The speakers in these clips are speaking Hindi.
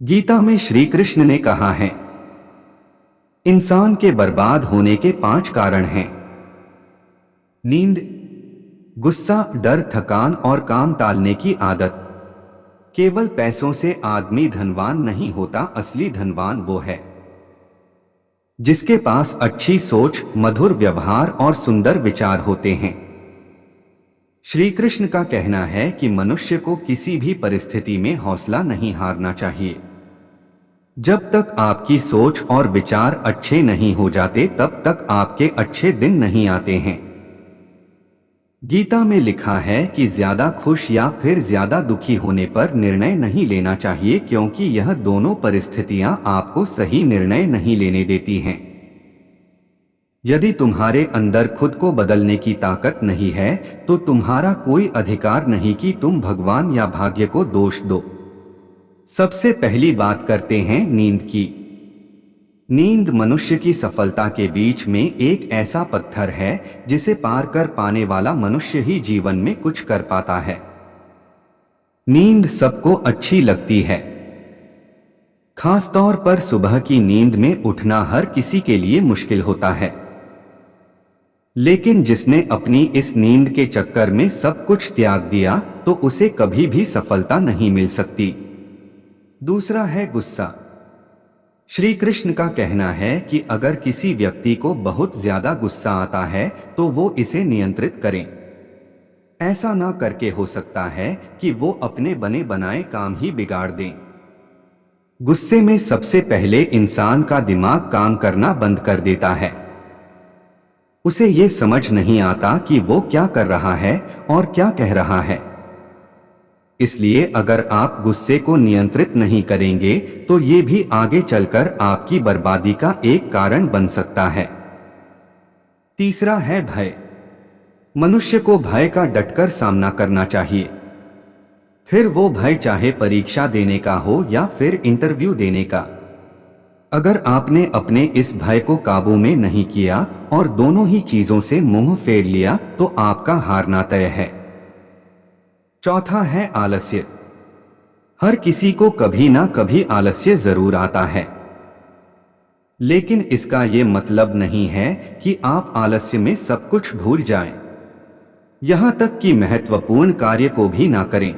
गीता में श्री कृष्ण ने कहा है, इंसान के बर्बाद होने के 5 कारण हैं। नींद, गुस्सा, डर, थकान और काम टालने की आदत। केवल पैसों से आदमी धनवान नहीं होता, असली धनवान वो है जिसके पास अच्छी सोच, मधुर व्यवहार और सुंदर विचार होते हैं। श्री कृष्ण का कहना है कि मनुष्य को किसी भी परिस्थिति में हौसला नहीं हारना चाहिए। जब तक आपकी सोच और विचार अच्छे नहीं हो जाते तब तक आपके अच्छे दिन नहीं आते हैं। गीता में लिखा है कि ज्यादा खुश या फिर ज्यादा दुखी होने पर निर्णय नहीं लेना चाहिए, क्योंकि यह दोनों परिस्थितियां आपको सही निर्णय नहीं लेने देती हैं। यदि तुम्हारे अंदर खुद को बदलने की ताकत नहीं है तो तुम्हारा कोई अधिकार नहीं कि तुम भगवान या भाग्य को दोष दो। सबसे पहली बात करते हैं नींद की। नींद मनुष्य की सफलता के बीच में एक ऐसा पत्थर है जिसे पार कर पाने वाला मनुष्य ही जीवन में कुछ कर पाता है। नींद सबको अच्छी लगती है, खासतौर पर सुबह की नींद में उठना हर किसी के लिए मुश्किल होता है। लेकिन जिसने अपनी इस नींद के चक्कर में सब कुछ त्याग दिया तो उसे कभी भी सफलता नहीं मिल सकती। दूसरा है गुस्सा। श्री कृष्ण का कहना है कि अगर किसी व्यक्ति को बहुत ज्यादा गुस्सा आता है तो वो इसे नियंत्रित करें। ऐसा ना करके हो सकता है कि वो अपने बने बनाए काम ही बिगाड़ दें। गुस्से में सबसे पहले इंसान का दिमाग काम करना बंद कर देता है। उसे ये समझ नहीं आता कि वो क्या कर रहा है और क्या कह रहा है। इसलिए अगर आप गुस्से को नियंत्रित नहीं करेंगे तो ये भी आगे चलकर आपकी बर्बादी का एक कारण बन सकता है। तीसरा है भय। मनुष्य को भय का डटकर सामना करना चाहिए, फिर वो भय चाहे परीक्षा देने का हो या फिर इंटरव्यू देने का। अगर आपने अपने इस भय को काबू में नहीं किया और दोनों ही चीजों से मुंह फेर लिया तो आपका हारना तय है। चौथा है आलस्य। हर किसी को कभी ना कभी आलस्य जरूर आता है, लेकिन इसका ये मतलब नहीं है कि आप आलस्य में सब कुछ भूल जाएं, यहां तक कि महत्वपूर्ण कार्य को भी ना करें।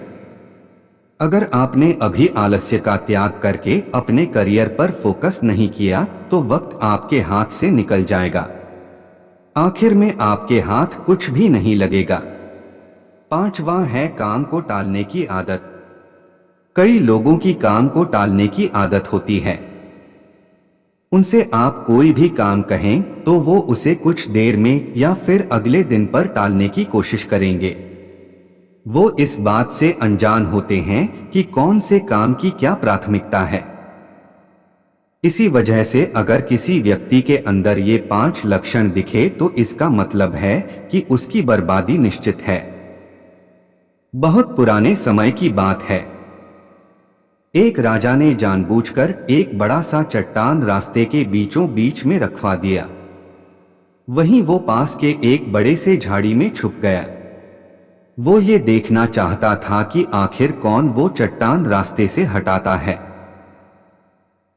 अगर आपने अभी आलस्य का त्याग करके अपने करियर पर फोकस नहीं किया तो वक्त आपके हाथ से निकल जाएगा। आखिर में आपके हाथ कुछ भी नहीं लगेगा। पांचवा है काम को टालने की आदत। कई लोगों की काम को टालने की आदत होती है। उनसे आप कोई भी काम कहें तो वो उसे कुछ देर में या फिर अगले दिन पर टालने की कोशिश करेंगे। वो इस बात से अनजान होते हैं कि कौन से काम की क्या प्राथमिकता है। इसी वजह से अगर किसी व्यक्ति के अंदर ये 5 लक्षण दिखे तो इसका मतलब है कि उसकी बर्बादी निश्चित है। बहुत पुराने समय की बात है। एक राजा ने जानबूझकर एक बड़ा सा चट्टान रास्ते के बीचों बीच में रखवा दिया। वहीं वो पास के एक बड़े से झाड़ी में छुप गया। वो ये देखना चाहता था कि आखिर कौन वो चट्टान रास्ते से हटाता है।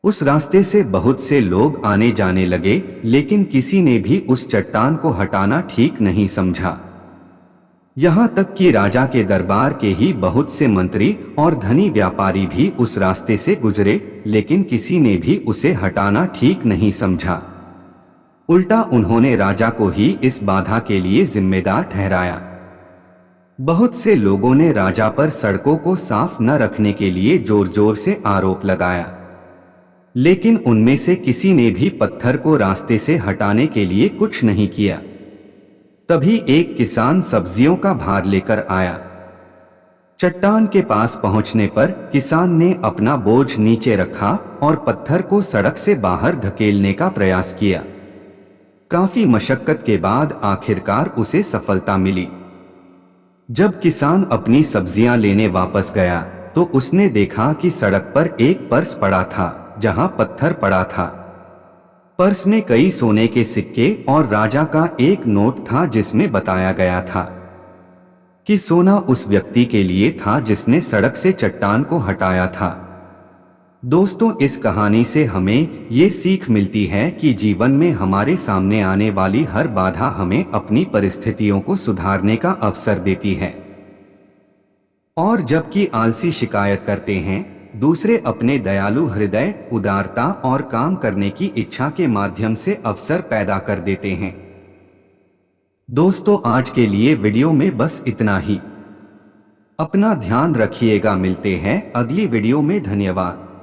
उस रास्ते से बहुत से लोग आने जाने लगे, लेकिन किसी ने भी उस चट्टान को हटाना ठीक नहीं समझा। यहाँ तक कि राजा के दरबार के ही बहुत से मंत्री और धनी व्यापारी भी उस रास्ते से गुजरे, लेकिन किसी ने भी उसे हटाना ठीक नहीं समझा। उल्टा उन्होंने राजा को ही इस बाधा के लिए जिम्मेदार ठहराया। बहुत से लोगों ने राजा पर सड़कों को साफ न रखने के लिए जोर जोर से आरोप लगाया, लेकिन उनमें से किसी ने भी पत्थर को रास्ते से हटाने के लिए कुछ नहीं किया। तभी एक किसान सब्जियों का भार लेकर आया। चट्टान के पास पहुंचने पर किसान ने अपना बोझ नीचे रखा और पत्थर को सड़क से बाहर धकेलने का प्रयास किया। काफी मशक्कत के बाद आखिरकार उसे सफलता मिली। जब किसान अपनी सब्जियां लेने वापस गया तो उसने देखा कि सड़क पर एक पर्स पड़ा था जहां पत्थर पड़ा था। पर्स में कई सोने के सिक्के और राजा का एक नोट था जिसमें बताया गया था कि सोना उस व्यक्ति के लिए था जिसने सड़क से चट्टान को हटाया था। दोस्तों, इस कहानी से हमें ये सीख मिलती है कि जीवन में हमारे सामने आने वाली हर बाधा हमें अपनी परिस्थितियों को सुधारने का अवसर देती है। और जबकि आलसी शिकायत करते हैं, दूसरे अपने दयालु हृदय, उदारता और काम करने की इच्छा के माध्यम से अवसर पैदा कर देते हैं। दोस्तों, आज के लिए वीडियो में बस इतना ही। अपना ध्यान रखिएगा। मिलते हैं अगली वीडियो में। धन्यवाद।